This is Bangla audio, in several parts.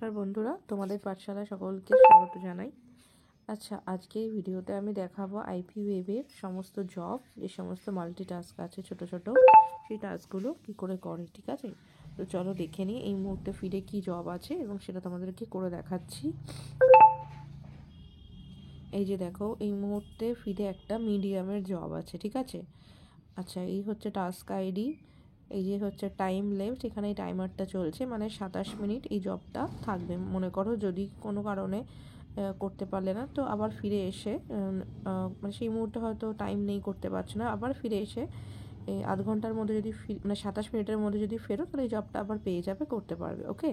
নমস্কার বন্ধুরা, তোমাদের পাঠশালায় সকলকে স্বাগত জানাই। আচ্ছা, আজকে এই ভিডিওতে আমি দেখাবো আইপি ওয়েবের সমস্ত জব, যে সমস্ত মাল্টিটাস্ক আছে ছোট ছোট, সেই টাস্কগুলো কী করে করে। ঠিক আছে, তো চলো দেখে নিই এই মুহূর্তে ফিরে কি জব আছে এবং সেটা তোমাদেরকে করে দেখাচ্ছি। এই যে দেখো, এই মুহূর্তে ফিরে একটা মিডিয়ামের জব আছে। ঠিক আছে, আচ্ছা এই হচ্ছে টাস্ক আইডি, এই যে হচ্ছে টাইম লেফট, এখানে এই টাইমারটা চলছে, মানে 27 মিনিট এই জবটা থাকবে। মনে করো যদি কোনো কারণে করতে পারলে না, তো আবার ফিরে এসে মানে সেই মুহূর্তে হয়তো টাইম নেই, করতে পারছো না, আবার ফিরে এসে এই আধ ঘন্টার মধ্যে যদি মানে 27 মিনিটের মধ্যে যদি ফেরো, তাহলে এই জবটা আবার পেয়ে যাবে, করতে পারবে। ওকে,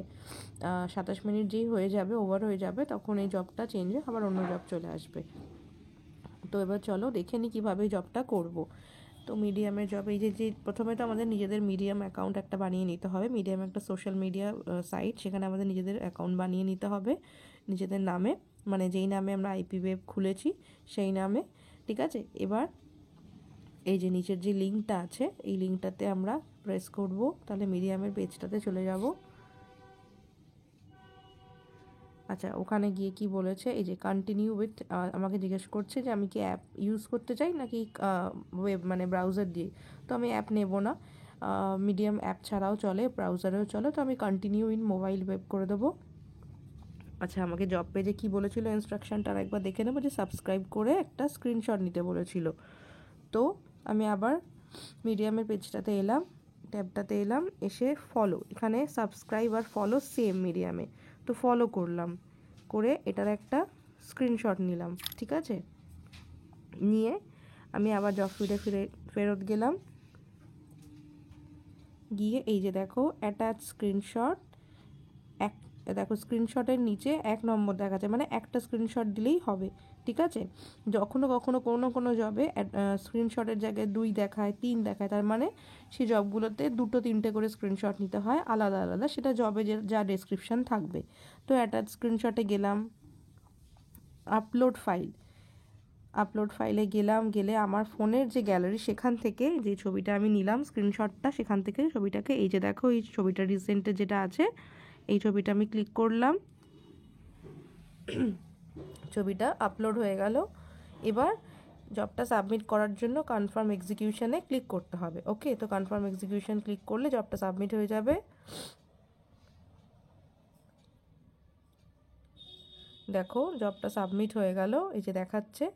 27 মিনিট যেই হয়ে যাবে, ওভার হয়ে যাবে, তখন এই জবটা চেঞ্জ হয়ে আবার অন্য জব চলে আসবে। তো এবার চলো দেখে নিই কীভাবে এই জবটা করবো। তো মিডিয়ামের জব, এই যে প্রথমে তো আমাদের নিজেদের মিডিয়াম অ্যাকাউন্ট একটা বানিয়ে নিতে হবে। মিডিয়াম একটা সোশ্যাল মিডিয়া সাইট, সেখানে আমাদের নিজেদের অ্যাকাউন্ট বানিয়ে নিতে হবে নিজেদের নামে, মানে যেই নামে আমরা আইপি ওয়েব খুলেছি সেই নামে। ঠিক আছে, এবার এই যে নিচের যে লিঙ্কটা আছে, এই লিঙ্কটাতে আমরা প্রেস করব, তাহলে মিডিয়ামের পেজটাতে চলে যাব। আচ্ছা, ওখানে গিয়ে কি বলেছে, এই যে কন্টিনিউ উইথ, আমাকে জিজ্ঞেস করছে যে আমি কি অ্যাপ ইউজ করতে চাই নাকি ওয়েব মানে ব্রাউজার দিয়ে। তো আমি অ্যাপ নেব না, মিডিয়াম অ্যাপ ছাড়াও চলে, ব্রাউজারেও চলে, তো আমি কন্টিনিউ ইন মোবাইল ওয়েব করে দেবো। আচ্ছা, আমাকে জব পেজে কী বলেছিল ইনস্ট্রাকশানটা একবার দেখে নেবো, যে সাবস্ক্রাইব করে একটা স্ক্রিনশট নিতে বলেছিল। তো আমি আবার মিডিয়ামের পেজটাতে এলাম, ট্যাবটাতে এলাম, এসে ফলো, এখানে সাবস্ক্রাইব আর ফলো সেম মিডিয়ামে, তো ফলো করলাম, করে এটার একটা স্ক্রিনশট নিলাম। ঠিক আছে, নিয়ে আমি আবার জব ফিডে ফেরত গেলাম, গিয়ে এই যে দেখো অ্যাটাচ স্ক্রিনশট, দেখো স্ক্রিনশটের নিচে 1 নম্বর দেখাচ্ছে, মানে একটা স্ক্রিনশট দিলেই হবে। ঠিক আছে, কখনো কখনো কোনো জবে স্ক্রিনশটের জায়গায় 2 দেখায়, 3 দেখায়, তার মানে সেই জবগুলোতে 2-3টে করে স্ক্রিনশট নিতে হয় আলাদা আলাদা, সেটা জবে যা ডেসক্রিপশান থাকবে। তো অ্যাটাচ স্ক্রিনশটে গেলাম, আপলোড ফাইলে গেলে আমার ফোনের যে গ্যালারি, সেখান থেকে যে ছবিটা আমি নিলাম স্ক্রিনশটটা, সেখান থেকে ছবিটাকে, এই যে দেখো এই ছবিটা রিসেন্টে যেটা আছে, এই ছবিটা আমি ক্লিক করলাম, ছবিটা আপলোড হয়ে গেল। এবার জবটা সাবমিট করার জন্য কনফার্ম এক্সিকিউশনে ক্লিক করতে হবে। ওকে, তো কনফার্ম এক্সিকিউশন ক্লিক করলে জবটা সাবমিট হয়ে যাবে। দেখো জবটা সাবমিট হয়ে গেল, এই যে দেখাচ্ছে।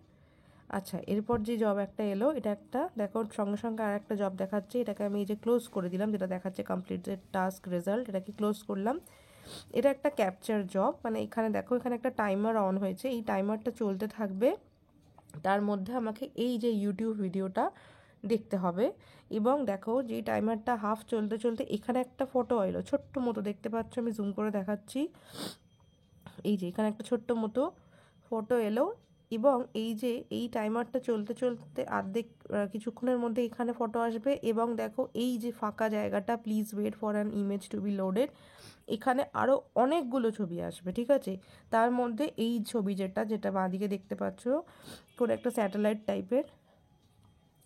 আচ্ছা, এরপর যে জব একটা এলো, এটা একটা দেখো সঙ্গে সঙ্গে আর একটা জব দেখাচ্ছে, এটাকে আমি এই যে ক্লোজ করে দিলাম, যেটা দেখাচ্ছে কমপ্লিটেড টাস্ক রেজাল্ট, এটাকে ক্লোজ করলাম। এটা একটা ক্যাপচার জব, মানে এখানে দেখো এখানে একটা টাইমার অন হয়েছে, এই টাইমারটা চলতে থাকবে, তার মধ্যে আমাকে এই যে ইউটিউব ভিডিওটা দেখতে হবে। এবং দেখো যে টাইমারটা হাফ চলতে চলতে এখানে একটা ফটো এলো, ছোট্ট মতো, দেখতে পাচ্ছ, আমি জুম করে দেখাচ্ছি, এই যে এখানে একটা ছোট্ট মতো ফটো এলো। এবং এই যে এই টাইমারটা চলতে চলতে অর্ধেক কিছুক্ষণের মধ্যে এখানে ফটো আসবে, এবং দেখো এই যে ফাঁকা জায়গাটা, please wait for an image to be loaded, এখানে আরও অনেকগুলো ছবি আসবে। ঠিক আছে, তার মধ্যে এই ছবি যেটা বাঁদিকে দেখতে পাচ্ছ, কোনো একটা স্যাটেলাইট টাইপের,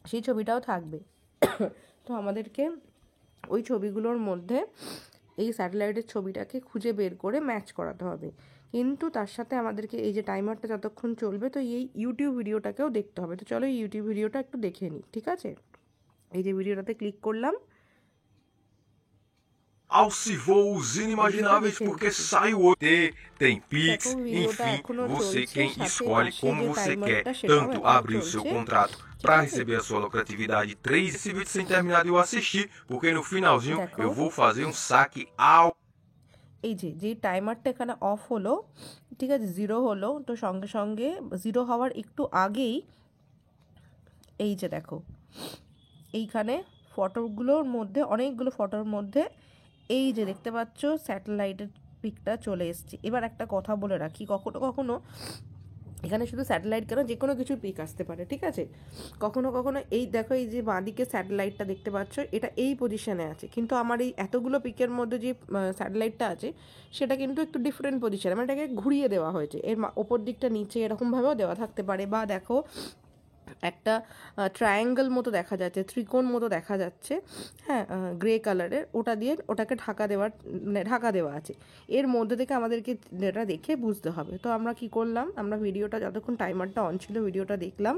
সেই ছবিটাও থাকবে। তো আমাদেরকে ওই ছবিগুলোর মধ্যে এই স্যাটেলাইটের ছবিটাকে খুঁজে বের করে ম্যাচ করাতে হবে, কিন্তু তার সাথে আমাদেরকে এই যে টাইমারটা যতক্ষণ চলবে, তো এই ইউটিউব ভিডিওটাকেও দেখতে হবে। তো চলো এই ইউটিউব ভিডিওটা একটু দেখে নিই। ঠিক আছে, এই যে ভিডিওটাতে ক্লিক করলাম, Alce voos inimagináveis porque sai o tem Pix, enfim, você quem escolhe como você quer. Tanto abrir o seu contrato para receber a sua lucratividade 3 esse vídeo sem terminar de eu assistir, porque no finalzinho eu vou fazer um saque ao এই যে টাইমারটা এখানে অফ হলো, ঠিক আছে, 0 হলো, তো সঙ্গে সঙ্গে 0 হওয়ার একটু আগেই এই যে দেখো এইখানে ফটোগুলোর মধ্যে, অনেকগুলো ফটোর মধ্যে এই যে দেখতে পাচ্ছ স্যাটেলাইটের পিকটা চলে এসছে। এবার একটা কথা বলে রাখি, কখনো কখনো এখানে শুধু স্যাটেলাইট কেন, যে কোনো কিছু পিক আসতে পারে। ঠিক আছে, কখনো কখনো এই দেখো এই যে বাঁদিকে স্যাটেলাইটটা দেখতে পাচ্ছ, এটা এই পজিশানে আছে, কিন্তু আমার এই এতগুলো পিকের মধ্যে যে স্যাটেলাইটটা আছে, সেটা কিন্তু একটু ডিফারেন্ট পজিশানে, মানে এটাকে ঘুরিয়ে দেওয়া হয়েছে, এর ওপর দিকটা নিচে এরকমভাবেও দেওয়া থাকতে পারে। বা দেখো একটা ট্রায়াঙ্গেল মতো দেখা যাচ্ছে, ত্রিকোণ মতো দেখা যাচ্ছে, হ্যাঁ, গ্রে কালারের, ওটা দিয়ে ওটাকে ঢাকা দেওয়া আছে। এর মধ্যে থেকে আমাদেরকে এটা দেখে বুঝতে হবে। তো আমরা কি করলাম, আমরা ভিডিওটা যতক্ষণ টাইমারটা অন ছিল ভিডিওটা দেখলাম,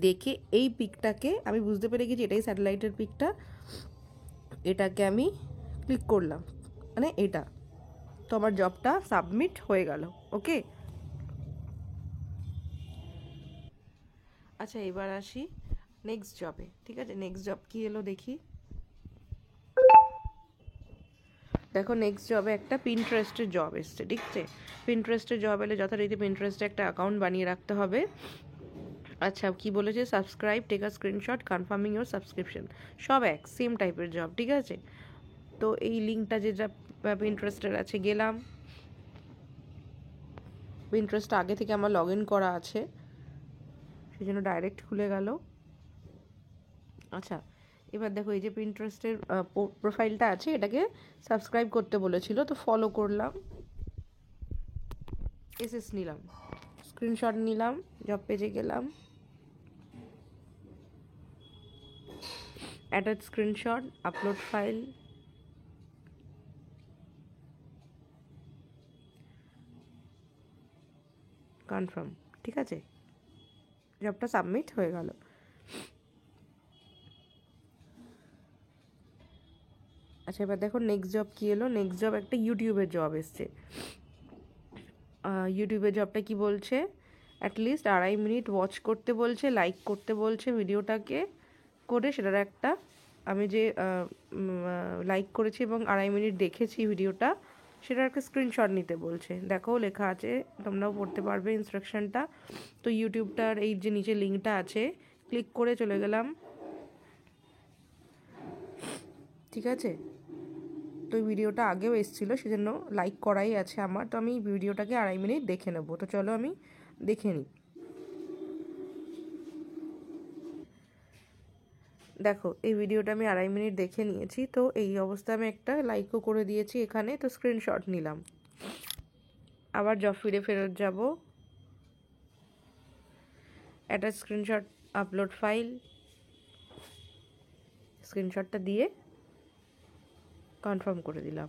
দেখে এই পিকটাকে আমি বুঝতে পেরে গেছি এটাই স্যাটেলাইটের পিকটা। এটাকে আমি ক্লিক করলাম, মানে এটা। তো আমার জবটা সাবমিট হয়ে গেল। ওকে, আচ্ছা এবার আসি নেক্সট জবে। ঠিক আছে, নেক্সট জব কি এলো দেখি। দেখো নেক্সট জবে একটা পিন্টারেস্টের জব এসছে। ঠিক আছে, পিন্টারেস্টের জব এলে যথারীতি পিন্টারেস্টে একটা অ্যাকাউন্ট বানিয়ে রাখতে হবে। আচ্ছা কি বলেছে, subscribe, take a screenshot, confirming your subscription, সব এক সেম টাইপের জব। ঠিক আছে, তো এই লিঙ্কটা যেটা পিন্টারেস্টের আছে, গেলাম। পিন্টারেস্ট আগে থেকে আমার লগ ইন করা আছে, সেই জন্য ডাইরেক্ট খুলে গেল। আচ্ছা এবার দেখো এই যে পিন্টারেস্টের প্রোফাইলটা আছে, এটাকে সাবস্ক্রাইব করতে বলেছিল, তো ফলো করলাম, এসএস নিলাম, স্ক্রিনশট নিলাম, জব পেজে গেলাম, attach screenshot, upload file, confirm. ঠিক আছে, জবটা সাবমিট হয়ে গেল। আচ্ছা এবার দেখো নেক্সট জব কি এলো। নেক্সট জব একটা ইউটিউবের জব এসছে। ইউটিউবের জবটা কি বলছে, অ্যাটলিস্ট 2.5 মিনিট ওয়াচ করতে বলছে, লাইক করতে বলছে ভিডিওটাকে, করে সেটার একটা, আমি যে লাইক করেছি এবং 2.5 মিনিট দেখেছি ভিডিওটা, সেটার একটা স্ক্রিনশট নিতে বলছে। দেখো লেখা আছে, তোমরাও পড়তে পারবে ইনস্ট্রাকশনটা। তো ইউটিউবটার এই যে নিচে লিঙ্কটা আছে, ক্লিক করে চলে গেলাম। ঠিক আছে, তো এই ভিডিওটা আগেও এসেছিলো, সেজন্য লাইক করাই আছে আমার। তো আমি ভিডিওটাকে 2.5 মিনিট দেখে নেবো। তো চলো আমি দেখে নিই। দেখো এই ভিডিওটা আমি 2.5 মিনিট দেখে নিয়েছি। তো এই অবস্থায় আমি একটা লাইকও করে দিয়েছি এখানে। তো স্ক্রিনশট নিলাম, আবার জব ফিরে ফেরত যাব, অ্যাটাচ স্ক্রিনশট, আপলোড ফাইল, স্ক্রিনশটটা দিয়ে কনফার্ম করে দিলাম।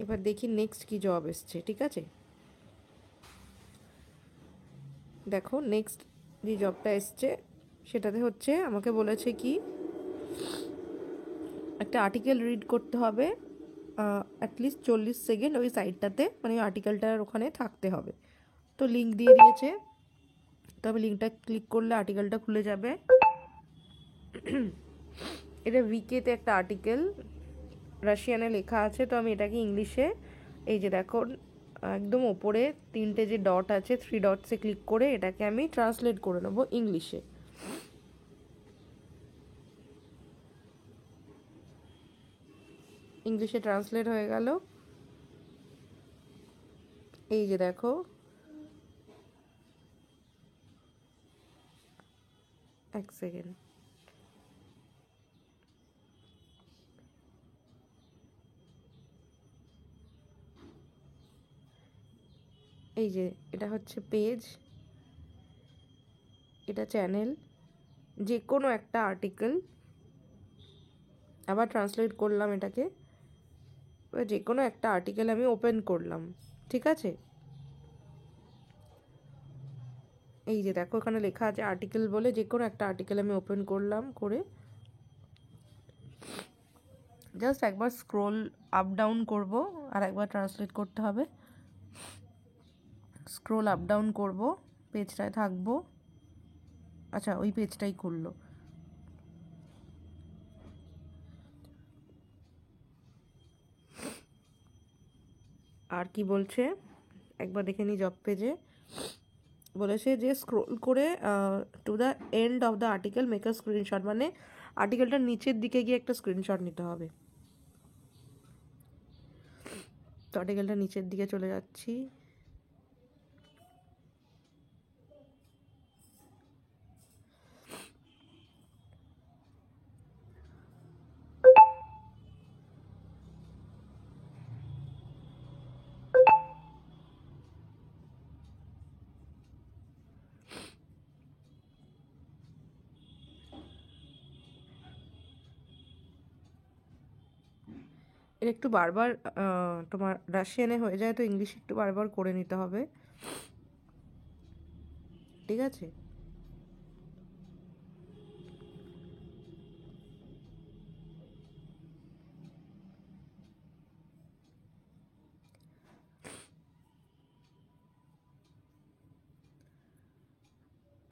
এবার দেখি নেক্সট কি জব এসছে। ঠিক আছে, দেখো নেক্সট যে জবটা এসছে সেটাতে হচ্ছে আমাকে বলেছে কি একটা আর্টিকেল রিড করতে হবে, অ্যাটলিস্ট 40 সেকেন্ড ওই সাইটটাতে, মানে ওই আর্টিকেলটার ওখানে থাকতে হবে। তো লিঙ্ক দিয়ে দিয়েছে, তবে লিঙ্কটা ক্লিক করলে আর্টিকেলটা খুলে যাবে। এটা ভিকেতে একটা আর্টিকেল, রাশিয়ানে লেখা আছে। তো আমি এটাকে ইংলিশে, এই যে দেখো একদম ওপরে 3টে যে ডট আছে, 3 ডটসে ক্লিক করে এটাকে আমি ট্রান্সলেট করে নেবো ইংলিশে। ইংলিশে ট্রান্সলেট হয়ে গেল। এই যে দেখো, এক সেকেন্ড, এই যে এটা হচ্ছে পেজ, এটা চ্যানেল, যে কোনো একটা আর্টিকেল, আবার ট্রান্সলেট করলাম এটাকে, যে কোনো একটা আর্টিকেল আমি ওপেন করলাম। ঠিক আছে, এই যে দেখো এখানে লেখা আছে আর্টিকেল বলে, যে কোনো একটা আর্টিকেল আমি ওপেন করলাম, করে জাস্ট একবার স্ক্রোল আপ ডাউন করব, আর একবার ট্রান্সলেট করতে হবে। স্ক্রোল আপ ডাউন করব, পেজটায় থাকবো। আচ্ছা ওই পেজটাই খুললো। আর কি বলছে একবার দেখে নিই। জব পেজে বলেছে যে স্ক্রোল করে to the end of the article make a screenshot, মানে আর্টিকেলটার নিচের দিকে গিয়ে একটা স্ক্রিনশট নিতে হবে। তো আর্টিকেলটা নিচের দিকে চলে যাচ্ছি। একটু বারবার তোমার রাশিয়ানে হয়ে যায়, তো ইংলিশ একটু বারবার করে নিতে হবে, ঠিক আছে?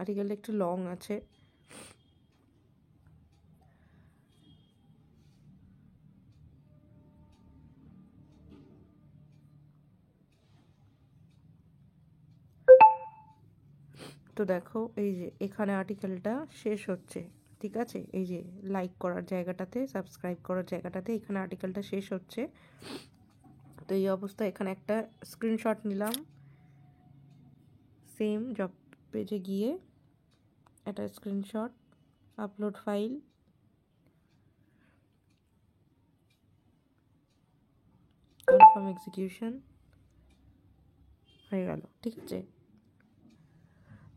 আর্টিকেলটা একটু লং আছে। তো দেখো এই যে এখানে আর্টিকেলটা শেষ হচ্ছে, ঠিক আছে? এই যে লাইক করার জায়গাটাতে, সাবস্ক্রাইব করার জায়গাটাতে এখানে আর্টিকেলটা শেষ হচ্ছে। তো এই অবস্থায় এখানে একটা স্ক্রিনশট নিলাম, সেম জব পেজে গিয়ে একটা screenshot, upload file, confirm execution, হয়ে গেল, ঠিক আছে?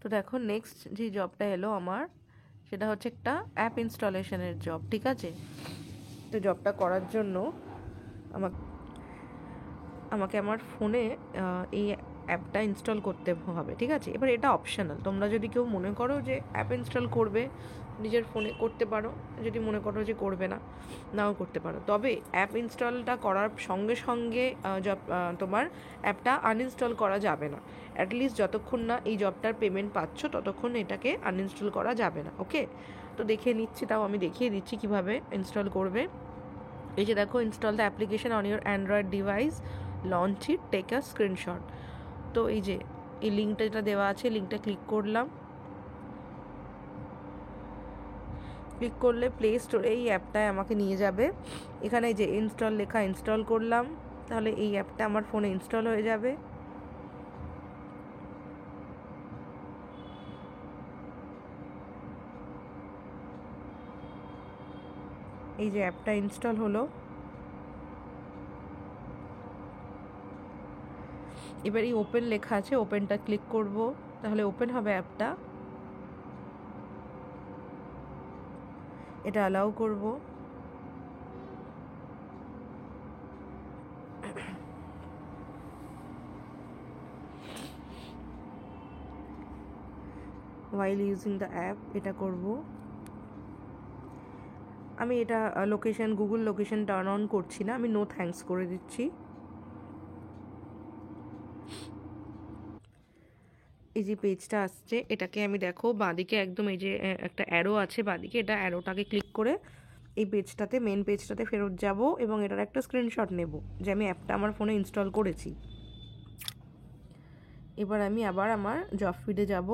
তো দেখো নেক্সট যে জবটা এলো আমার, সেটা হচ্ছে একটা অ্যাপ ইনস্টলেশনের জব, ঠিক আছে? তো জবটা করার জন্য আমাকে আমার ফোনে এই অ্যাপটা ইনস্টল করতে হবে, ঠিক আছে? এবার এটা অপশনাল, তোমরা যদি কেউ মনে করো যে অ্যাপ ইনস্টল করবে নিজের ফোনে করতে পারো, যদি মনে করো যে করবে না, নাও করতে পারো। তবে অ্যাপ ইনস্টলটা করার সঙ্গে সঙ্গে তোমার অ্যাপটা আনইনস্টল করা যাবে না। অ্যাটলিস্ট যতক্ষণ না এই জবটার পেমেন্ট পাচ্ছ ততক্ষণ এটাকে আনইনস্টল করা যাবে না, ওকে? তো দেখে নিচ্ছি, তাও আমি দেখিয়ে দিচ্ছি কিভাবে ইনস্টল করবে। এই যে দেখো, install the application on your Android device, launch it, take a screenshot. তো এই যে এই লিঙ্কটা যেটা দেওয়া আছে, লিঙ্কটা ক্লিক করলাম। ক্লিক করলে প্লে স্টোরে এই অ্যাপটায় আমাকে নিয়ে যাবে। এখানে যে ইনস্টল লেখা, ইনস্টল করলাম, তাহলে এই অ্যাপটা আমার ফোনে ইনস্টল হয়ে যাবে। এই যে অ্যাপটা ইনস্টল হলো। এবার এই ওপেন লেখা আছে, ওপেনটা ক্লিক করব, তাহলে ওপেন হবে অ্যাপটা। এটা অ্যালাউ করব। while using the app এটা করব। আমি এটা location, Google location turn on করছি না, আমি নো থ্যাঙ্কস করে দিচ্ছি। এই যে পেজটা আসছে, এটাকে আমি দেখো বাঁদিকে একদম এই যে একটা অ্যারো আছে বাঁদিকে, এটা অ্যারোটাকে ক্লিক করে এই পেজটাতে, মেন পেজটাতে ফেরত যাব এবং এটার একটা স্ক্রিনশট নেব যে আমি অ্যাপটা আমার ফোনে ইনস্টল করেছি। এবার আমি আবার আমার জব ফিডে যাব,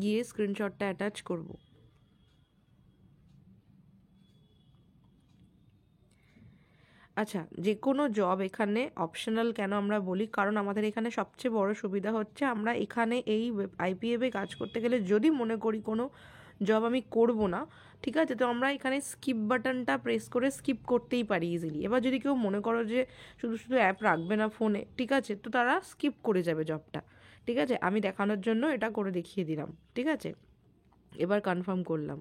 গিয়ে স্ক্রিনশটটা অ্যাটাচ করব। আচ্ছা, যে কোনো জব এখানে অপশনাল কেন আমরা বলি, কারণ আমাদের এখানে সবচেয়ে বড় সুবিধা হচ্ছে আমরা এখানে এই আইপিএফে কাজ করতে গেলে যদি মনে করি কোনো জব আমি করব না, ঠিক আছে, তো আমরা এখানে স্কিপ বাটনটা প্রেস করে স্কিপ করতেই পারি ইজিলি। এবার যদি কেউ মনে করো যে শুধু শুধু অ্যাপ রাখবে না ফোনে, ঠিক আছে, তো তারা স্কিপ করে যাবে জবটা, ঠিক আছে? আমি দেখানোর জন্য এটা করে দেখিয়ে দিলাম, ঠিক আছে? এবার কনফার্ম করলাম,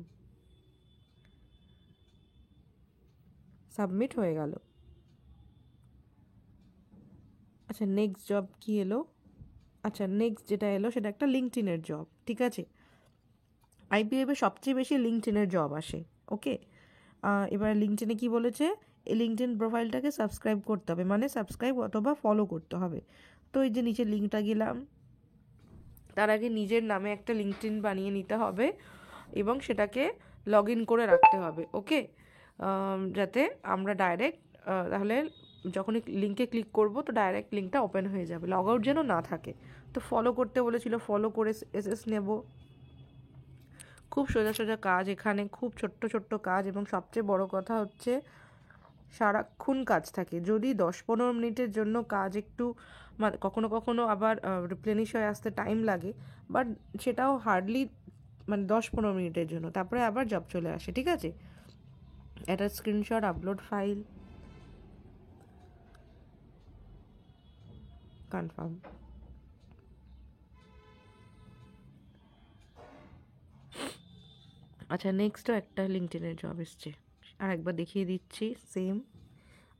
সাবমিট হয়ে গেল। আচ্ছা, নেক্সট জব কি এলো? আচ্ছা, নেক্সট যেটা এলো সেটা একটা লিঙ্কডইনের জব, ঠিক আছে? আইপিএফে সবচেয়ে বেশি লিঙ্কডইনের জব আসে, ওকে? এবার লিঙ্কডইনে কি বলেছে, এই লিঙ্কডইন প্রোফাইলটাকে সাবস্ক্রাইব করতে হবে, মানে সাবস্ক্রাইব অথবা ফলো করতে হবে। তো এই যে নিচে লিঙ্কটা গেলাম, তার আগে নিজের নামে একটা লিঙ্কডইন বানিয়ে নিতে হবে এবং সেটাকে লগ ইন করে রাখতে হবে, ওকে? যাতে আমরা ডাইরেক্ট তাহলে যখনই লিঙ্কে ক্লিক করব তো ডাইরেক্ট লিঙ্কটা ওপেন হয়ে যাবে, লগ আউট যেন না থাকে। তো ফলো করতে বলেছিল, ফলো করে এসএস নেব। খুব সোজা সোজা কাজ এখানে, খুব ছোট্ট ছোট্ট কাজ, এবং সবচেয়ে বড় কথা হচ্ছে সারাক্ষণ কাজ থাকে। যদি 10-15 মিনিটের জন্য কাজ একটু কখনো কখনো আবার রিপ্লেনিশ হয়ে আসতে টাইম লাগে, বাট সেটাও হার্ডলি মানে 10-15 মিনিটের জন্য, তারপরে আবার জব চলে আসে, ঠিক আছে? একটা স্ক্রিনশট, আপলোড ফাইল, কনফার্ম। আচ্ছা, নেক্সটও একটা লিঙ্কডইনের জব এসছে, আর একবার দেখিয়ে দিচ্ছি সেম।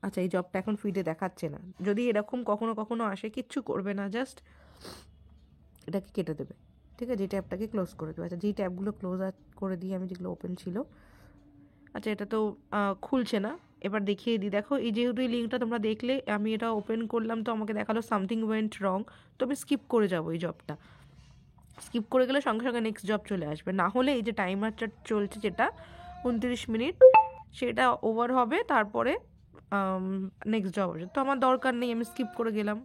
আচ্ছা, এই জবটা এখন ফিডে দেখাচ্ছে না, যদি এরকম কখনো কখনো আসে কিচ্ছু করবে না, জাস্ট এটাকে কেটে দেবে, ঠিক আছে, এই ট্যাবটাকে ক্লোজ করে দেবে। আচ্ছা, যেই ট্যাবগুলো ক্লোজ করে দিয়ে আমি, যেগুলো ওপেন ছিল, আচ্ছা এটা তো খুলছে না, এবার দেখিয়ে দিই। দেখো, এই যেহেতু এই লিঙ্কটা তোমরা দেখলে, আমি এটা ওপেন করলাম তো আমাকে দেখালো সামথিং ওয়েন্ট রং, তো আমি স্কিপ করে যাবো এই জবটা। স্কিপ করে গেলে সঙ্গে সঙ্গে নেক্সট জব চলে আসবে, না হলে এই যে টাইমারটা চলছে যেটা 29 মিনিট, সেটা ওভার হবে, তারপরে নেক্সট জব আসবে। তো আমার দরকার নেই, আমি স্কিপ করে গেলাম,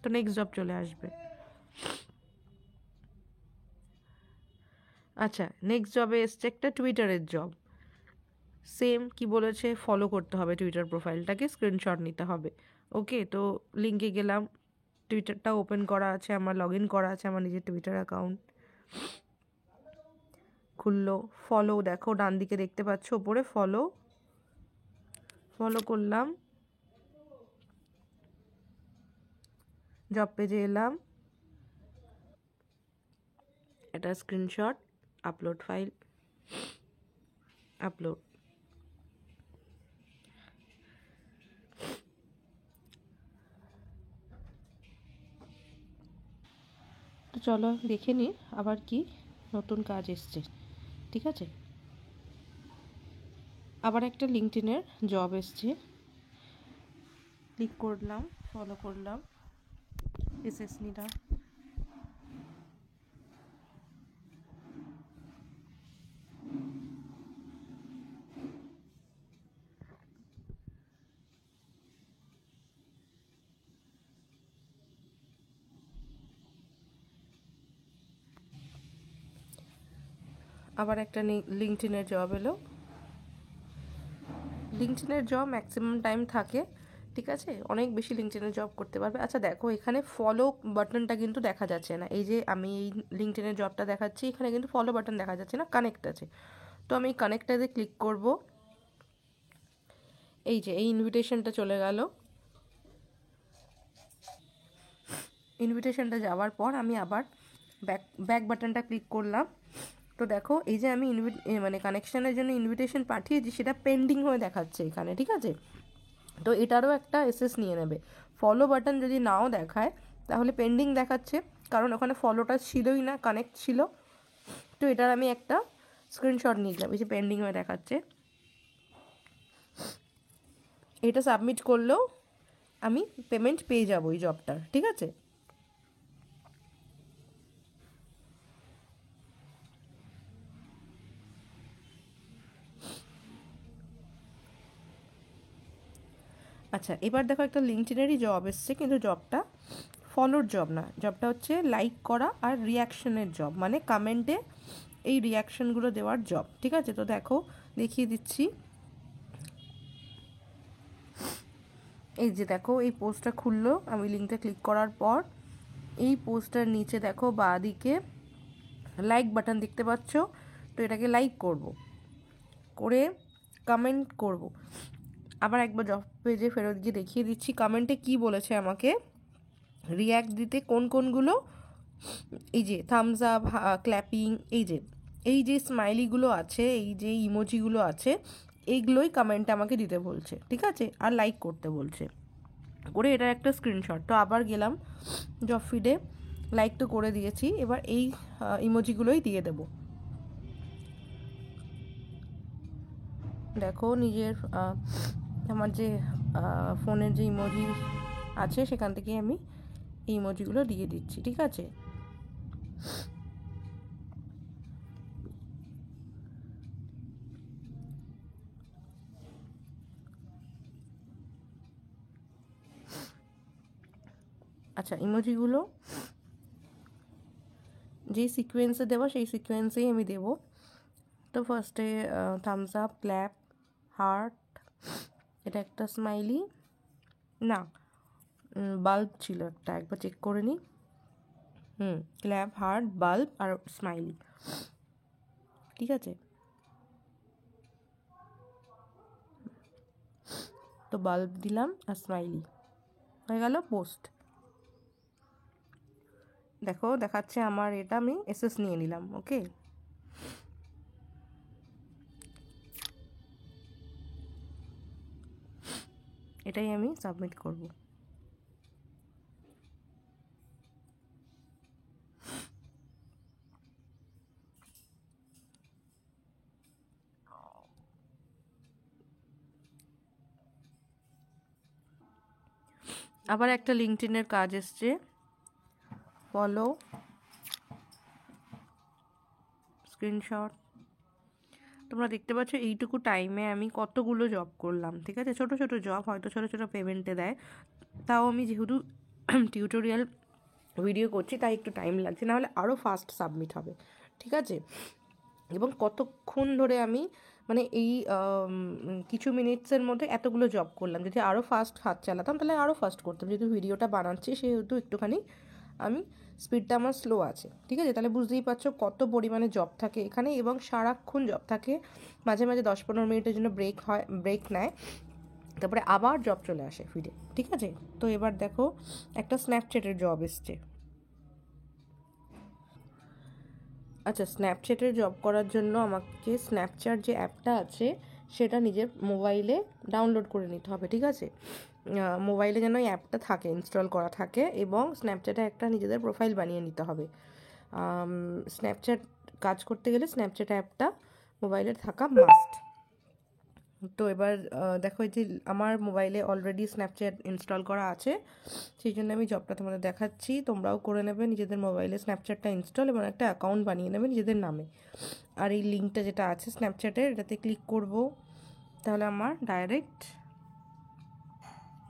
তো নেক্সট জব চলে আসবে। আচ্ছা, নেক্সট জবে এসছে একটা টুইটারের জব। সেম কি বলেছে, ফলো করতে হবে টুইটার প্রোফাইলটাকে, স্ক্রিনশট নিতে হবে। ওকে, তো লিঙ্কে গেলাম, টুইটারটা ওপেন করা আছে আমার, লগ ইন করা আছে আমার নিজের টুইটার অ্যাকাউন্ট, খুললো। ফলো, দেখো ডান দিকে দেখতে পাচ্ছ ওপরে ফলো, ফলো করলাম, জব পেজে এলাম, এটা স্ক্রিনশট, আপলোড ফাইল, আপলোড। তো চলো দেখে নিই আবার কি নতুন কাজ এসছে, ঠিক আছে। আবার একটা লিঙ্কডইনের জব এসছে, ক্লিক করলাম, ফলো করলাম, এসএস নিলাম। আবার একটা লিঙ্কডইনের জব এলো। লিঙ্কডইনের জব ম্যাক্সিমাম টাইম থাকে, ঠিক আছে, অনেক বেশি লিঙ্কডইনের জব করতে পারবে। আচ্ছা দেখো, এখানে ফলো বাটনটা কিন্তু দেখা যাচ্ছে না, এই যে আমি এই লিঙ্কডইনের জবটা দেখাচ্ছি, এখানে কিন্তু ফলো বাটন দেখা যাচ্ছে না, কানেক্ট আছে। তো আমি কানেক্টারে ক্লিক করব, এই যে এই ইনভিটেশনটা চলে গেল। ইনভিটেশনটা যাওয়ার পর আমি আবার ব্যাক বাটনটা ক্লিক করলাম। তো দেখো, এই যে আমি মানে কানেকশানের জন্য ইনভিটেশন পাঠিয়েছি, সেটা পেন্ডিং হয়ে দেখাচ্ছে এখানে, ঠিক আছে। তো এটারও একটা এসএস নিয়ে নেবে। ফলো বাটন যদি নাও দেখায়, তাহলে পেন্ডিং দেখাচ্ছে, কারণ ওখানে ফলোটা ছিলই না, কানেক্ট ছিল। তো এটার আমি একটা স্ক্রিনশট নিলাম, এই যে পেন্ডিং হয়ে দেখাচ্ছে, এটা সাবমিট করলেও আমি পেমেন্ট পেয়ে যাবো এই জবটার, ঠিক আছে। আচ্ছা, এবার দেখো একটা লিঙ্কডইনেরই জব এসছে, কিন্তু জবটা ফলোর জব না, জবটা হচ্ছে লাইক করা আর রিয়াকশনের জব, মানে কমেন্টে এই রিয়াকশনগুলো দেওয়ার জব, ঠিক আছে। তো দেখো, দেখিয়ে দিচ্ছি, এই যে দেখো এই পোস্টটা খুললো, আমি লিঙ্কটা ক্লিক করার পর এই পোস্টটার নিচে দেখো বাঁ দিকে লাইক বাটন দেখতে পাচ্ছ। তো এটাকে লাইক করব, করে কমেন্ট করব। আবার একবার জব পেজে ফেরত গিয়ে দেখিয়ে দিচ্ছি কমেন্টে কি বলেছে আমাকে রিয়্যাক্ট দিতে, কোন কোনগুলো, এই যে থামস আপ, ক্ল্যাপিং, এই যে স্মাইলিগুলো আছে, এই যে ইমোজিগুলো আছে, এইগুলোই কমেন্টে আমাকে দিতে বলছে, ঠিক আছে, আর লাইক করতে বলছে, করে এটার একটা স্ক্রিনশট। তো আবার গেলাম জব ফিডে, লাইক তো করে দিয়েছি, এবার এই ইমোজিগুলোই দিয়ে দেব। দেখো, নিজের আমার যে ফোনের যে ইমোজি আছে, সেখান থেকে আমি এই ইমোজিগুলো দিয়ে দিচ্ছি, ঠিক আছে। আচ্ছা, ইমোজিগুলো যেই সিকোয়েন্সে দেবো সেই সিকোয়েন্সেই আমি দেব। তো ফার্স্টে থামস আপ, ক্ল্যাপ, হার্ট, এটা একটা স্মাইলি, না বাল্ব ছিল একটা, একবার চেক করে নিই। ক্ল্যাপ, হার্ট, বাল্ব আর স্মাইলি, ঠিক আছে। তো বাল্ব দিলাম আর স্মাইলি, হয়ে গেল পোস্ট। দেখো দেখাচ্ছে আমার, এটা আমি এসএস নিয়ে নিলাম, ওকে। এটাই আমি সাবমিট করব। আবার একটা লিঙ্কডইনের কাজ এসছে, ফলো, স্ক্রিনশট। তোমরা দেখতে পাচ্ছ এইটুকু টাইমে আমি কতগুলো জব করলাম, ঠিক আছে। ছোট ছোট জব, হয়তো ছোট ছোট পেমেন্টে দেয়, তাও আমি যেহেতু টিউটোরিয়াল ভিডিও করছি তাই একটু টাইম লাগছে, নাহলে আরও ফাস্ট সাবমিট হবে, ঠিক আছে। এবং কতক্ষণ ধরে আমি মানে এই কিছু মিনিটসের মধ্যে এতগুলো জব করলাম। যদি আরও ফাস্ট হাত চালাতাম তাহলে আরও ফাস্ট করতাম, যেহেতু ভিডিওটা বানাচ্ছি সেহেতু একটুখানি আমি স্পিডটা আমার স্লো আছে, ঠিক আছে। তাহলে বুঝতেই পারছো কত পরিমাণে জব থাকে এখানে, এবং সারাক্ষণ জব থাকে, মাঝে মাঝে 10-15 মিনিটের জন্য ব্রেক নেয়, তারপরে আবার জব চলে আসে ফিরে, ঠিক আছে। তো এবার দেখো একটা স্ন্যাপচ্যাটের জব এসছে। আচ্ছা, স্ন্যাপচ্যাটের জব করার জন্য আমাকে স্ন্যাপচ্যাট যে অ্যাপটা আছে সেটা নিজের মোবাইলে ডাউনলোড করে নিতে হবে, ঠিক আছে। মোবাইলে যেন এই অ্যাপটা থাকে, ইনস্টল করা থাকে, এবং স্ন্যাপচ্যাটে একটা নিজেদের প্রোফাইল বানিয়ে নিতে হবে। স্ন্যাপচ্যাট কাজ করতে গেলে স্ন্যাপচ্যাট অ্যাপটা মোবাইলে থাকা মাস্ট। তো এবার দেখো, এই যে আমার মোবাইলে অলরেডি স্ন্যাপচ্যাট ইনস্টল করা আছে, সেই জন্য আমি জবটা তোমাদের দেখাচ্ছি। তোমরাও করে নেবে নিজেদের মোবাইলে স্ন্যাপচ্যাটটা ইনস্টল, এবং একটা অ্যাকাউন্ট বানিয়ে নেবে নিজেদের নামে। আর এই লিঙ্কটা যেটা আছে স্ন্যাপচ্যাটের, এটাতে ক্লিক করব, তাহলে আমার ডাইরেক্ট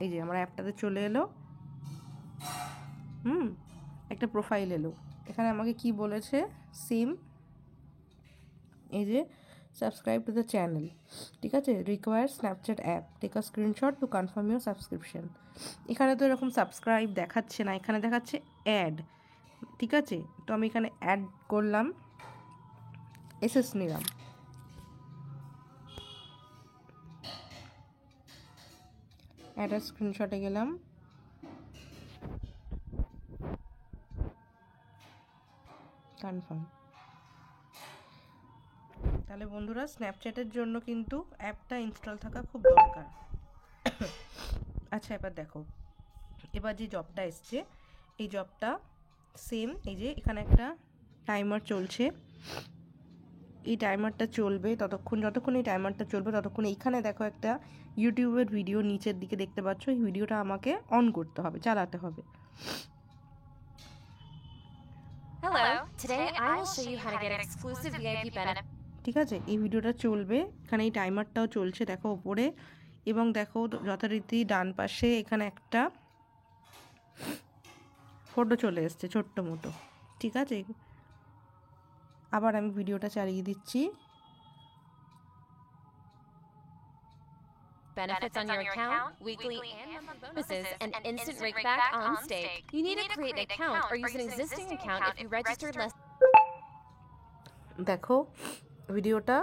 এই যে আমার অ্যাপটাতে চলে এলো। একটা প্রোফাইল এলো। এখানে আমাকে কি বলেছে, সিম, এই যে সাবস্ক্রাইব টু দ্য চ্যানেল, ঠিক আছে, require Snapchat app, take a screenshot to confirm your subscription. এখানে তো এরকম সাবস্ক্রাইব দেখাচ্ছে না, এখানে দেখাচ্ছে অ্যাড, ঠিক আছে। তো আমি এখানে অ্যাড করলাম, এসএস নিলাম, অ্যাডার স্ক্রিনশটে গেলাম, কনফার্ম। তাহলে বন্ধুরা, স্ন্যাপচ্যাটের জন্য কিন্তু অ্যাপটা ইনস্টল থাকা খুব দরকার। আচ্ছা, এবার দেখো, এবার যে জবটা এসছে এই জবটা সেম। এই যে এখানে একটা টাইমার চলছে, এই টাইমারটা চলবে যতক্ষণ এই টাইমারটা চলবে ততক্ষণ এইখানে দেখো একটা ইউটিউবের ভিডিও নিচের দিকে দেখতে পাচ্ছ, এই ভিডিওটা আমাকে অন করতে হবে, চালাতে হবে। Hello, today I will show you how to get exclusive VIP benefits. ঠিক আছে, এই ভিডিওটা চলবে, এখানে এই টাইমারটাও চলছে দেখো ওপরে, এবং দেখো যথারীতি ডান পাশে এখানে একটা ফটো চলে এসছে ছোট্ট মতো, ঠিক আছে। আবার আমি ভিডিওটা চালিয়ে দিচ্ছি। Benefits on your account, weekly and monthly bonuses, and instant rakeback on stake. You need to create an account or use an existing account if you registered less. দেখো ভিডিওটা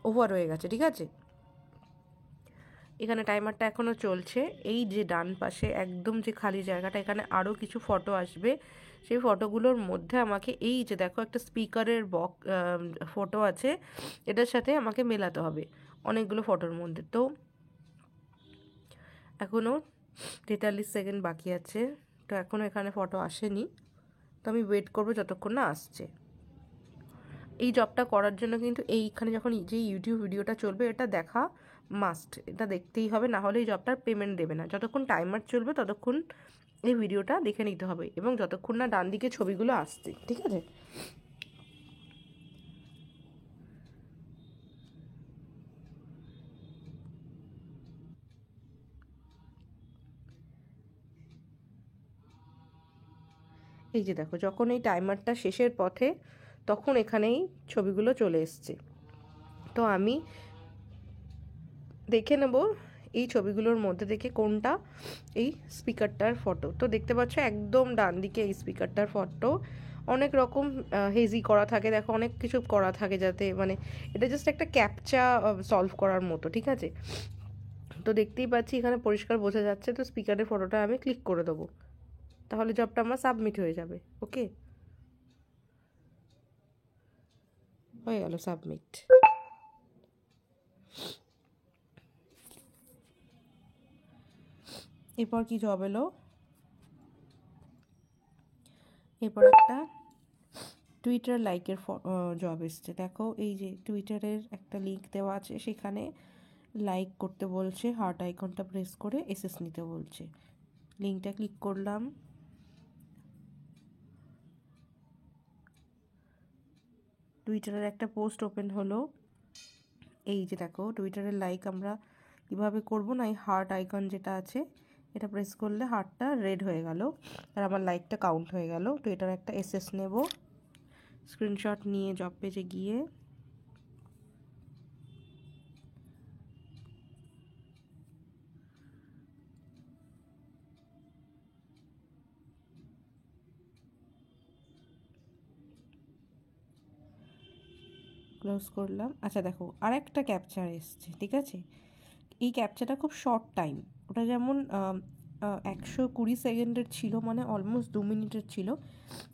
ওভার হয়ে গেছে, ঠিক আছে। এখানে টাইমারটা এখনও চলছে। এই যে ডান পাশে একদম যে খালি জায়গাটা, এখানে আরও কিছু ফটো আসবে, সেই ফটোগুলোর মধ্যে আমাকে এই যে দেখো একটা স্পিকারের ফটো আছে, এটার সাথে আমাকে মেলাতে হবে অনেকগুলো ফটোর মধ্যে। তো এখনও 43 সেকেন্ড বাকি আছে, তো এখনও এখানে ফটো আসেনি, তো আমি ওয়েট করবো যতক্ষণ না আসছে। এই জবটা করার জন্য কিন্তু এইখানে যখন যে ইউটিউব ভিডিওটা চলবে এটা দেখা মাস্ট, এটা দেখতেই হবে, না হলে এই জবটার পেমেন্ট দেবে না। যতক্ষণ টাইমার চলবে ততক্ষণ এই ভিডিওটা দেখে নিতে হবে, এবং যতক্ষণ না ডান দিকে ছবিগুলো আসছে, ঠিক আছে। এই যে দেখো, যখন এই টাইমারটা শেষের পথে তখন এখানেই ছবিগুলো চলে এসছে। তো আমি দেখে নেব এই ছবিগুলোর মধ্যে থেকে কোনটা এই স্পিকারটার ফটো। তো দেখতে পাচ্ছ একদম ডান দিকে এই স্পিকারটার ফটো, অনেক রকম হেজি করা থাকে, দেখো অনেক কিছু করা থাকে, যাতে মানে এটা জাস্ট একটা ক্যাপচা সলভ করার মতো, ঠিক আছে। তো দেখতেই পাচ্ছি এখানে পরিষ্কার বোঝা যাচ্ছে। তো স্পিকারের ফটোটা আমি ক্লিক করে দেবো, তাহলে জবটা আমার সাবমিট হয়ে যাবে। ওকে, হয়ে গেল সাবমিট। এরপর কি জব এলো, এরপর একটা টুইটার লাইকের জব এসছে। দেখো এই যে টুইটারের একটা লিঙ্ক দেওয়া আছে, সেখানে লাইক করতে বলছে, হার্ট আইকনটা প্রেস করে এসএস নিতে বলছে। লিঙ্কটা ক্লিক করলাম, টুইটারের একটা পোস্ট ওপেন হলো। এই যে দেখো টুইটারের লাইক আমরা কীভাবে করবো না, এই হার্ট আইকন যেটা আছে এটা প্রেস করলে হার্টটা রেড হয়ে গেল আর আমার লাইকটা কাউন্ট হয়ে গেল। তো এটার একটা এসএস নেব, স্ক্রিনশট নিয়ে জব পেজে গিয়ে ক্লোজ করলাম। আচ্ছা দেখো আর একটা ক্যাপচার এসছে, ঠিক আছে। এই ক্যাপচারটা খুব শর্ট টাইম, ওটা যেমন 120 সেকেন্ডের ছিল, মানে অলমোস্ট 2 মিনিটের ছিল।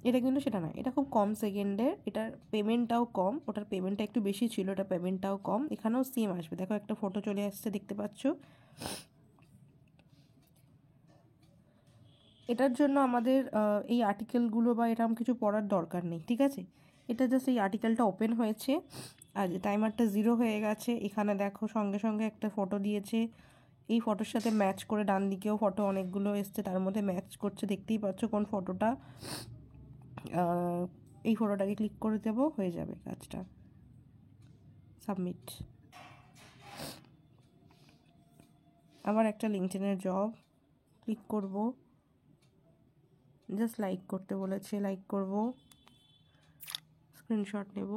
এটা কিন্তু সেটা না, এটা খুব কম সেকেন্ডের, এটার পেমেন্টটাও কম, ওটার পেমেন্টটা একটু বেশি ছিল, এটা পেমেন্টটাও কম। এখানেও সেম আসবে, দেখো একটা ফটো চলে আসছে, দেখতে পাচ্ছ। এটার জন্য আমাদের এই আর্টিকেলগুলো বা এরকম কিছু পড়ার দরকার নেই, ঠিক আছে। এটা জাস্ট এই আর্টিকেলটা ওপেন হয়েছে আর টাইমারটা 0 হয়ে গেছে। এখানে দেখো সঙ্গে সঙ্গে একটা ফটো দিয়েছে, এই ফটোর সাথে ম্যাচ করে ডান দিকেও ফটো অনেকগুলো এসছে, তার মধ্যে ম্যাচ করছে, দেখতেই পাচ্ছ কোন ফটোটা। এই ফটোটাকে ক্লিক করে দেবো, হয়ে যাবে কাজটা, সাবমিট। আবার একটা লিঙ্কডইনের জব, ক্লিক করব, জাস্ট লাইক করতে বলেছে, লাইক করব, স্ক্রিনশট নেব,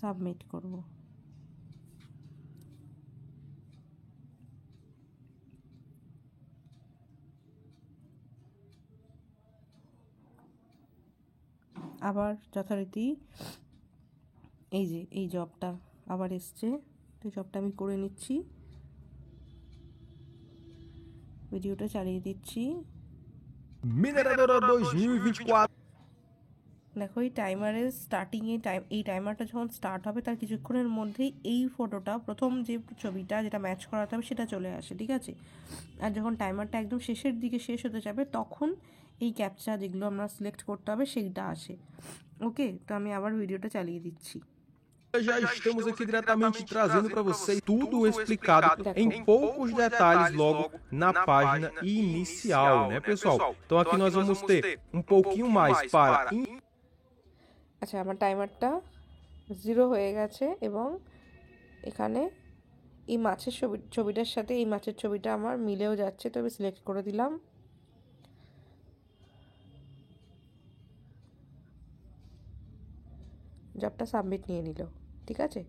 সাবমিট করব। আবার যথারীতি এই যে এই জবটা আবার এসছে, তো জবটা আমি করে নিচ্ছি, ভিডিওটা চালিয়ে দিচ্ছি। Mineradora 2024. দেখো এই টাইমারের স্টার্টিংয়ে এই টাইমারটা যখন স্টার্ট হবে তার কিছুক্ষণের মধ্যেই এই ফটোটা, প্রথম যে ছবিটা যেটা ম্যাচ করাতে হবে সেটা চলে আসে, ঠিক আছে। আর যখন টাইমারটা একদম শেষের দিকে শেষ হতে যাবে তখন এই ক্যাপচা যেগুলো আমরা সিলেক্ট করতে হবে সেইটা আসে। ওকে, তো আমি আবার ভিডিওটা চালিয়ে দিচ্ছি। Já estamos aqui diretamente trazendo para vocês tudo explicado em poucos detalhes logo na página inicial, né, pessoal? Então aqui nós vamos ter um pouquinho mais para... আচ্ছা, আমার টাইমারটা 0 হয়ে গেছে এবং এখানে এই মাছের ছবিটার সাথে এই মাছের ছবিটা আমার মিলেও যাচ্ছে, তো আমি সিলেক্ট করে দিলাম। জবটা সাবমিট নিয়ে নিল, ঠিক আছে।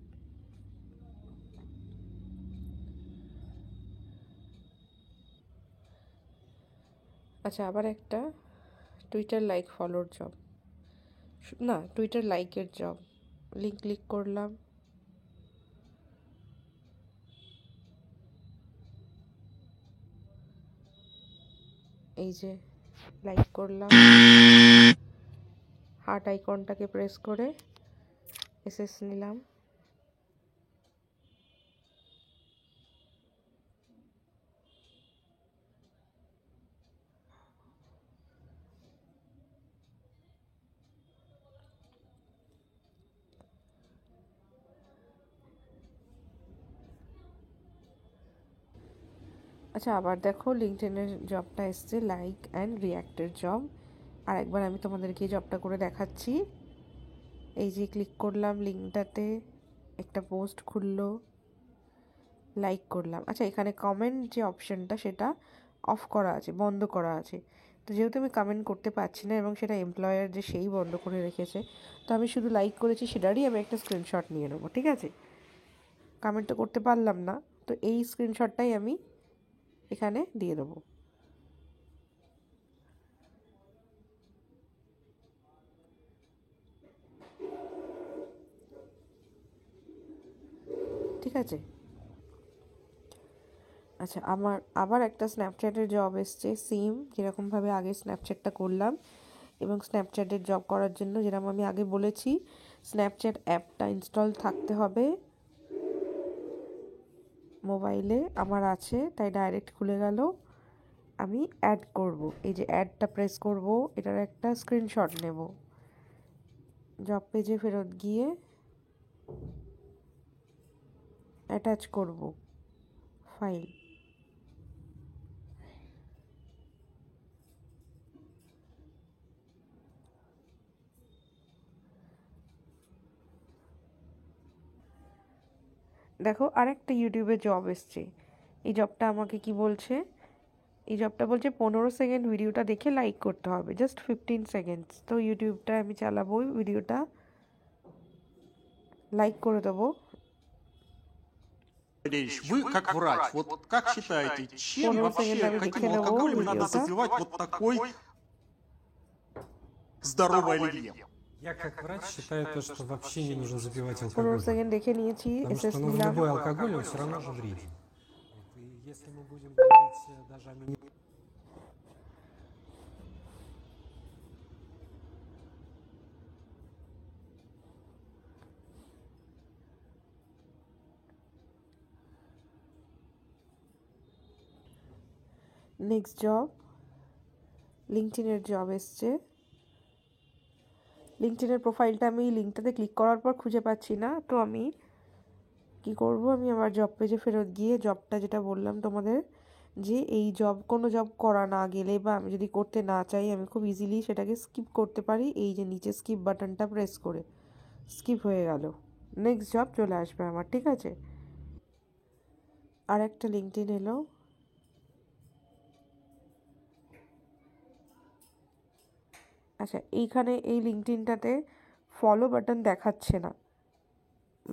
আচ্ছা, আবার একটা টুইটার লাইক ফলোর জব, না টুইটার লাইকের জব, লিঙ্ক ক্লিক করলাম, এই যে লাইক করলাম, হার্ট আইকনটাকে প্রেস করে এসএস নিলাম। আচ্ছা, আবার দেখো লিঙ্কডইনের জবটা এসছে, লাইক অ্যান্ড রিয়াক্টের জব। আর একবার আমি তোমাদেরকে এই জবটা করে দেখাচ্ছি। এই যে ক্লিক করলাম লিঙ্কটাতে, একটা পোস্ট খুললো, লাইক করলাম। আচ্ছা, এখানে কমেন্ট যে অপশানটা সেটা অফ করা আছে, বন্ধ করা আছে। তো যেহেতু আমি কমেন্ট করতে পারছি না এবং সেটা এমপ্লয়ার যে সেই বন্ধ করে রেখেছে, তো আমি শুধু লাইক করেছি সেটারই আমি একটা স্ক্রিনশট নিয়ে নেবো, ঠিক আছে। কমেন্ট তো করতে পারলাম না, তো এই স্ক্রিনশটটাই আমি এখানে দিয়ে দেবো। ঠিক আছে। আচ্ছা, আমার আবার একটা স্ন্যাপচ্যাটের জব এসছে, সেম যেরকমভাবে আগে স্ন্যাপচ্যাটটা করলাম এবং স্ন্যাপচ্যাটের জব করার জন্য যেরকম আমি আগে বলেছি স্ন্যাপচ্যাট অ্যাপটা ইনস্টল থাকতে হবে মোবাইলে। আমার আছে, তাই ডাইরেক্ট খুলে গেল। আমি অ্যাড করব, এই যে অ্যাডটা প্রেস করব, এটার একটা স্ক্রিনশট নেব, জব পেজে ফেরত গিয়ে অ্যাটাচ করব ফাইল। দেখো আরেকটা ইউটিউবে জব এসছে। এই জবটা আমাকে কি বলছে, এই জবটা বলছে 15 সেকেন্ড ভিডিওটা দেখে লাইক করতে হবে, জাস্ট 15 সেকেন্ডস। তো ইউটিউবটা আমি চালাবো, ভিডিওটা লাইক করে দেবো। Вы как врач, вот как считаете, чем вообще, каким алкоголем надо запивать вот такой здоровый оливье? Я как врач считаю то, что вообще не нужно запивать 15 алкоголь. সেকেন্ড দেখে নিয়েছি, Потому এসএস что ну, নিলাম। любой алкоголь, он все равно же вреден. Вот, и если мы будем говорить даже о নেক্সট জব, লিঙ্কডইনের জব এসছে। লিঙ্কডইনের প্রোফাইলটা আমি লিঙ্কটাতে ক্লিক করার পর খুঁজে পাচ্ছি না, তো আমি কি করব, আমি আমার জব পেজে ফেরত গিয়ে জবটা যেটা বললাম তোমাদের, যে এই জব কোনো জব করা না গেলে বা আমি যদি করতে না চাই আমি খুব ইজিলি সেটাকে স্কিপ করতে পারি, এই যে নিচে স্কিপ বাটনটা প্রেস করে স্কিপ হয়ে গেল, নেক্সট জব চলে আসবে আমার। ঠিক আছে, আর একটা লিঙ্কডইন এলো। আচ্ছা, এইখানে এই লিঙ্কডইনটাতে ফলো বাটন দেখাচ্ছে না,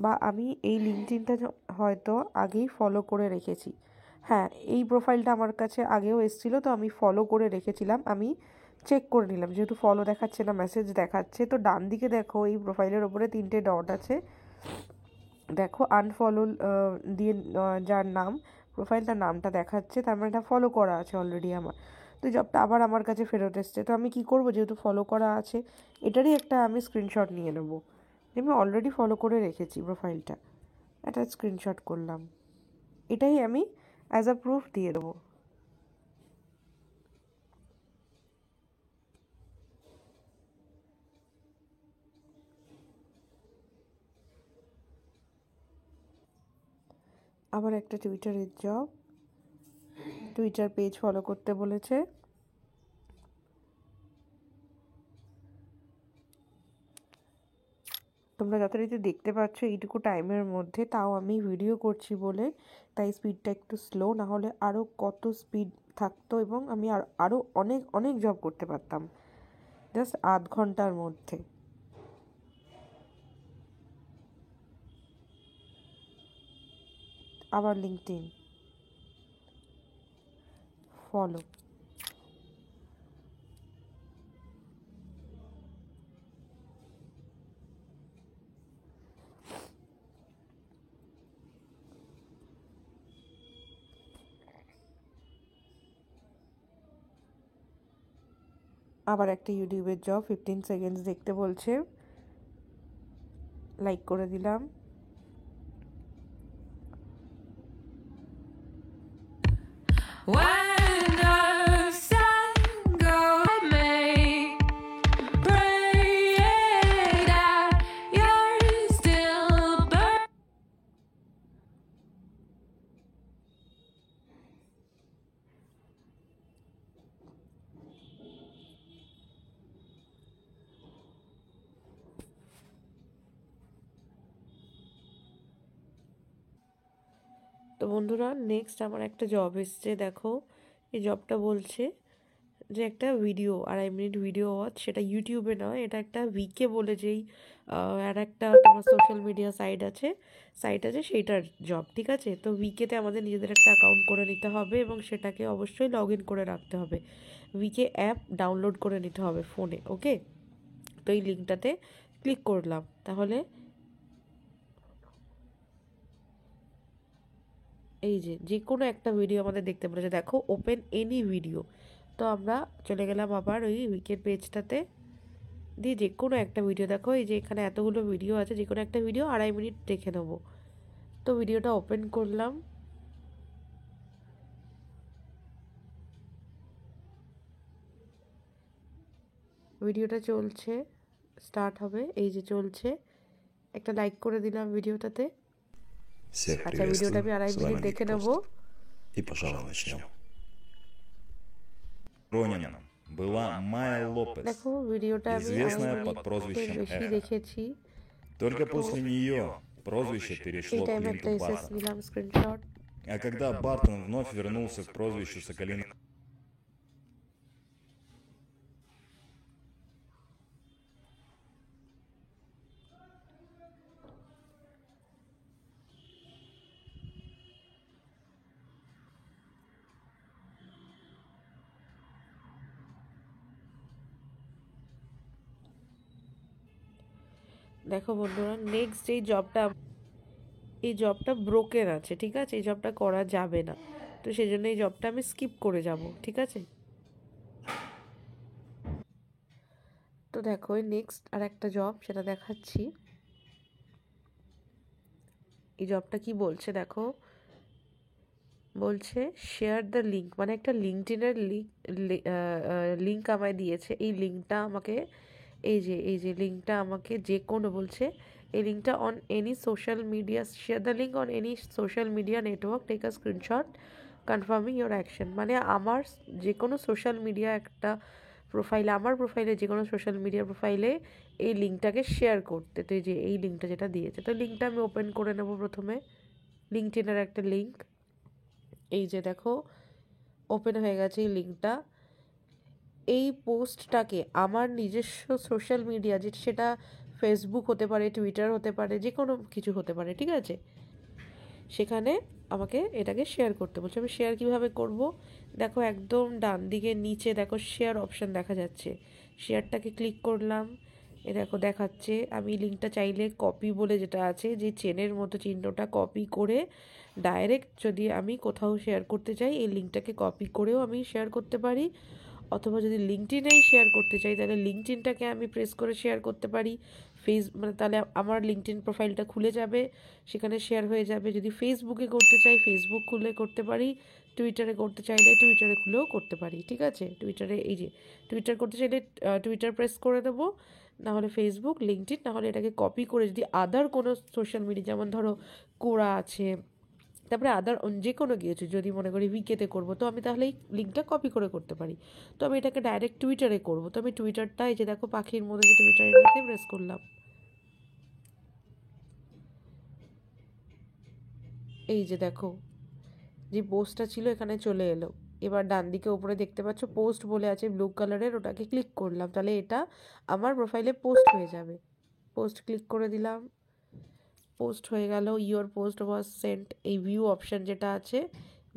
বা আমি এই লিঙ্কডইনটা হয়তো আগেই ফলো করে রেখেছি। হ্যাঁ, এই প্রোফাইলটা আমার কাছে আগেও এসেছিলো, তো আমি ফলো করে রেখেছিলাম, আমি চেক করে নিলাম, যেহেতু ফলো দেখাচ্ছে না মেসেজ দেখাচ্ছে। তো ডান দিকে দেখো এই প্রোফাইলের ওপরে 3টে ডট আছে, দেখো আনফলো দিয়ে যার নাম প্রোফাইলটার নামটা দেখাচ্ছে, তার মানে এটা ফলো করা আছে অলরেডি আমার। তো জবটা আবার আমার কাছে ফেরত এসছে, তো আমি কি করব, যেহেতু ফলো করা আছে এটারই একটা আমি স্ক্রিনশট নিয়ে নেবো, আমি অলরেডি ফলো করে রেখেছি প্রোফাইলটা, একটা স্ক্রিনশট করলাম, এটাই আমি অ্যাজ আ প্রুফ দিয়ে দেবো। আবার একটা টুইটারের জব, টুইটার পেজ ফলো করতে বলেছে। তোমরা যথারীতি দেখতে পাচ্ছ এইটুকু টাইমের মধ্যে, তাও আমি ভিডিও করছি বলে তাই স্পিডটা একটু স্লো, না হলে আরও কত স্পিড থাকতো এবং আমি আরও অনেক অনেক জব করতে পারতাম জাস্ট আধ ঘন্টার মধ্যে। আবার লিঙ্কডইন ফলো, আবার একটা ইউটিউবের জব 15 সেকেন্ডস দেখতে বলছে, লাইক করে দিলাম। তো বন্ধুরা নেক্সট আমার একটা জব এসছে, দেখো এই জবটা বলছে যে একটা ভিডিও 2.5 মিনিট ভিডিও ওয়াচ, সেটা ইউটিউবে নয়, এটা একটা ভিকে বলে যেই আর একটা তোমার সোশ্যাল মিডিয়া সাইট আছে সেইটার জব। ঠিক আছে, তো ভিকেতে আমাদের নিজেদের একটা অ্যাকাউন্ট করে নিতে হবে এবং সেটাকে অবশ্যই লগ ইন করে রাখতে হবে, ভিকে অ্যাপ ডাউনলোড করে নিতে হবে ফোনে। ওকে, তো এই লিঙ্কটাতে ক্লিক করলাম, তাহলে এই যে কোনো একটা ভিডিও আমাদের দেখতে বলেছে, দেখো ওপেন এনি ভিডিও, তো আমরা চলে গেলাম আবার ওই উইকেট পেজটাতে, দিয়ে যে কোনো একটা ভিডিও, দেখো এই যে এখানে এতগুলো ভিডিও আছে, যে কোনো একটা ভিডিও 2.5 মিনিট দেখে নেবো। তো ভিডিওটা ওপেন করলাম, ভিডিওটা চলছে, স্টার্ট হবে, এই যে চলছে, একটা লাইক করে দিলাম ভিডিওটাতে। Всех আচ্ছা ভিডিওটা আমি приветствую, 2.5 с মিনিট вами দেখে Ник নেবো। Пост. И, пожалуй, начнем. Ронином была Майя Лопес, দেখো ভিডিওটা আমি 2.5 известная под মিনিটের прозвищем বেশি Эхо. দেখেছি। Только после нее прозвище এই перешло к টাইমে একটা Клинту এসএস Бартону. নিলাম স্ক্রিনশট। А когда Бартон вновь вернулся к прозвищу Соколиный, দেখো বন্ধুরা, নেক্সট এই জবটা ব্রোকেন আছে, ঠিক আছে, এই জবটা করা যাবে না, তো সেই জন্য এই জবটা আমি স্কিপ করে যাব, ঠিক আছে। তো দেখো নেক্সট আর একটা জব, সেটা দেখাচ্ছি। এই জবটা কি বলছে দেখো, বলছে শেয়ার দ্য লিঙ্ক, মানে একটা লিঙ্কডিনের লিঙ্ক আমায় দিয়েছে। এই লিঙ্কটা আমাকে, এই যে লিঙ্কটা আমাকে যে কোনো বলছে, এই লিঙ্কটা on any social media, share the link on any social media network, take a screenshot confirming your action. মানে আমার যে কোনো সোশ্যাল মিডিয়া একটা প্রোফাইলে, আমার প্রোফাইলে যে কোনো সোশ্যাল মিডিয়া প্রোফাইলে এই লিঙ্কটাকে শেয়ার করতে। তো এই যে এই লিঙ্কটা যেটা দিয়েছে, তো লিঙ্কটা আমি ওপেন করে নেব প্রথমে, লিঙ্কডিনের একটা লিঙ্ক। এই যে দেখো ওপেন হয়ে গেছে এই লিঙ্কটা। এই পোস্টটাকে আমার নিজস্ব সোশ্যাল মিডিয়া, যে সেটা ফেসবুক হতে পারে, টুইটার হতে পারে, যে কোনো কিছু হতে পারে, ঠিক আছে, সেখানে আমাকে এটাকে শেয়ার করতে বলছে। আমি শেয়ার কিভাবে করব, দেখো একদম ডান দিকে নিচে দেখো শেয়ার অপশান দেখা যাচ্ছে, শেয়ারটাকে ক্লিক করলাম, এ দেখো দেখাচ্ছে। আমি লিঙ্কটা চাইলে কপি বলে যেটা আছে, যে চেনের মতো চিহ্নটা, কপি করে ডাইরেক্ট যদি আমি কোথাও শেয়ার করতে চাই, এই লিঙ্কটাকে কপি করেও আমি শেয়ার করতে পারি। অথবা যদি লিঙ্কডিনেই শেয়ার করতে চাই, তাহলে লিঙ্কডিনটাকে আমি প্রেস করে শেয়ার করতে পারি। মানে তাহলে আমার লিঙ্কডিন প্রোফাইলটা খুলে যাবে, সেখানে শেয়ার হয়ে যাবে। যদি ফেসবুকে করতে চাই, ফেসবুক খুলে করতে পারি। টুইটারে করতে চাইলে টুইটারে খুলেও করতে পারি, ঠিক আছে। টুইটারে এই যে টুইটার করতে চাইলে টুইটার প্রেস করে দেবো, নাহলে ফেসবুক, লিঙ্কডিন, নাহলে এটাকে কপি করে যদি আদার কোনো সোশ্যাল মিডিয়া, যেমন ধরো কোরা আছে, তারপরে আদার যে কোনো কিছু যদি মনে করি উইকেতে করবো, তো আমি তাহলে এই লিঙ্কটা কপি করে করতে পারি। তো আমি এটাকে ডাইরেক্ট টুইটারে করবো, তো আমি টুইটারটা এই যে দেখো পাখির মধ্যে যে টুইটারের মধ্যে প্রেস করলাম, এই যে দেখো যে পোস্টটা ছিল এখানে চলে এলো। এবার ডান দিকে উপরে দেখতে পাচ্ছ পোস্ট বলে আছে ব্লু কালারের, ওটাকে ক্লিক করলাম, তাহলে এটা আমার প্রোফাইলে পোস্ট হয়ে যাবে। পোস্ট ক্লিক করে দিলাম, পোস্ট হয়ে গেল। ইয়োর পোস্ট ওয়াজ সেন্ট, এই ভিউ অপশান যেটা আছে,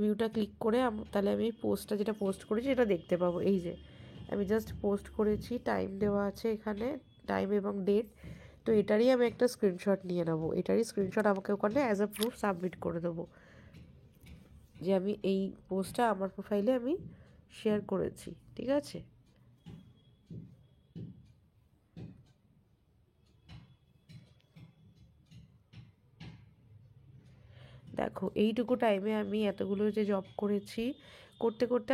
ভিউটা ক্লিক করে তাহলে আমি পোস্টটা যেটা পোস্ট করেছি এটা দেখতে পাবো। এই যে আমি জাস্ট পোস্ট করেছি, টাইম দেওয়া আছে এখানে, টাইম এবং ডেট। তো এটারই আমি একটা স্ক্রিনশট নিয়ে নেবো, এটারই স্ক্রিনশট আমাকে ওখানে অ্যাজ আ প্রুফ সাবমিট করে দেবো যে আমি এই পোস্টটা আমার প্রোফাইলে আমি শেয়ার করেছি, ঠিক আছে। দেখো এইটুকু টাইমে আমি এতগুলো যে জব করেছি, করতে করতে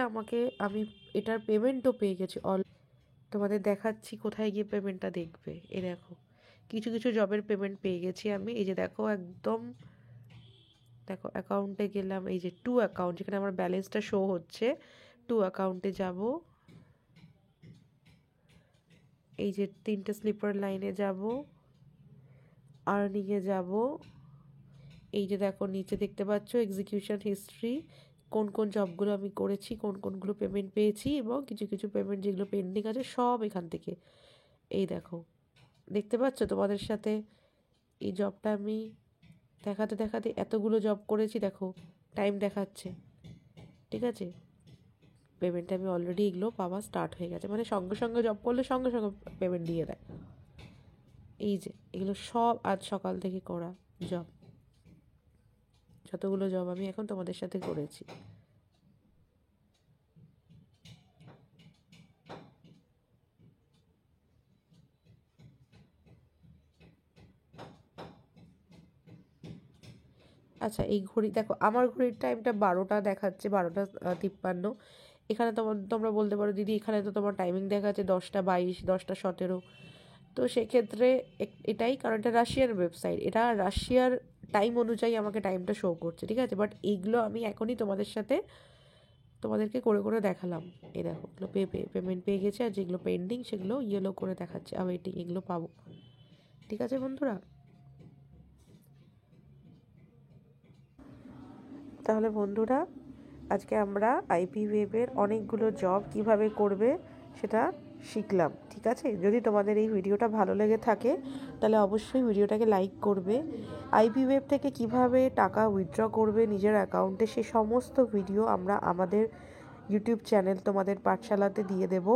আমি এটার পেমেন্টও পেয়ে গেছি তোমাদের দেখাচ্ছি কোথায় গিয়ে পেমেন্টটা দেখবে। এই দেখো কিছু কিছু জবের পেমেন্ট পেয়ে গেছি আমি। এই যে দেখো একদম দেখো অ্যাকাউন্টে গেলাম, এই যে টু অ্যাকাউন্ট, যেখানে আমার ব্যালেন্সটা শো হচ্ছে, টু অ্যাকাউন্টে যাব, এই যে 3টে স্লিপার লাইনে যাব, আর্নিংয়ে যাব, এই যে দেখো নিচে দেখতে পাচ্ছ এক্সিকিউশন হিস্ট্রি, কোন কোন জবগুলো আমি করেছি, কোন কোনগুলো পেমেন্ট পেয়েছি, এবং কিছু কিছু পেমেন্ট যেগুলো পেন্ডিং আছে সব এখান থেকে। এই দেখো দেখতে পাচ্ছ তোমাদের সাথে এই জবটা আমি দেখাতে দেখাতে এতগুলো জব করেছি, দেখো টাইম দেখাচ্ছে, ঠিক আছে। পেমেন্ট আমি অলরেডি এগুলো পাওয়া স্টার্ট হয়ে গেছে, মানে সঙ্গে সঙ্গে জব করলে সঙ্গে সঙ্গে পেমেন্ট দিয়ে দেয়। এই যে এগুলো সব আজ সকাল থেকে করা জব, যতগুলো জব আমি এখন তোমাদের সাথে করেছি। আচ্ছা এই ঘড়ি দেখো, আমার ঘড়ির টাইমটা 12টা দেখাচ্ছে, 12টা 53। এখানে তোমরা বলতে পারো দিদি এখানে তো তোমার টাইমিং দেখাচ্ছে 10টা 22, 10টা 17। তো সেক্ষেত্রে এটাই, কারণ এটা রাশিয়ার ওয়েবসাইট, এটা রাশিয়ার টাইম অনুযায়ী আমাকে টাইমটা শো করছে, ঠিক আছে। বাট এইগুলো আমি এখনই তোমাদেরকে করে করে দেখালাম। এই দেখো এগুলো পেমেন্ট পেয়ে গেছে, আর যেগুলো পেন্ডিং সেগুলো ইয়েলো করে দেখাচ্ছে ওয়েটিং, এগুলো পাবো। ঠিক আছে বন্ধুরা, তাহলে বন্ধুরা আজকে আমরা আইপি ওয়েবের অনেকগুলো জব কিভাবে করবে সেটা শিখলাম, ঠিক আছে। যদি তোমাদের এই ভিডিওটা ভালো লেগে থাকে তাহলে অবশ্যই ভিডিওটাকে লাইক করবে। আইপি ওয়েব থেকে কিভাবে টাকা উইথড্র করবে নিজের অ্যাকাউন্টে সে সমস্ত ভিডিও আমরা আমাদের ইউটিউব চ্যানেল তোমাদের পাঠশালাতে দিয়ে দেব,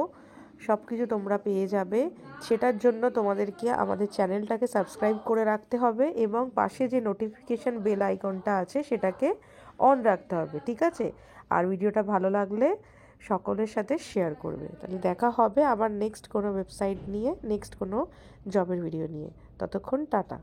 সব কিছু তোমরা পেয়ে যাবে। সেটার জন্য তোমাদেরকে আমাদের চ্যানেলটাকে সাবস্ক্রাইব করে রাখতে হবে এবং পাশে যে নোটিফিকেশান বেল আইকনটা আছে সেটাকে অন রাখতে হবে, ঠিক আছে। আর ভিডিওটা ভালো লাগলে সকলের সাথে শেয়ার করবে। তাহলে দেখা হবে আবার নেক্সট কোনো ওয়েবসাইট নিয়ে, নেক্সট কোনো জবের ভিডিও নিয়ে। ততক্ষণ টাটা।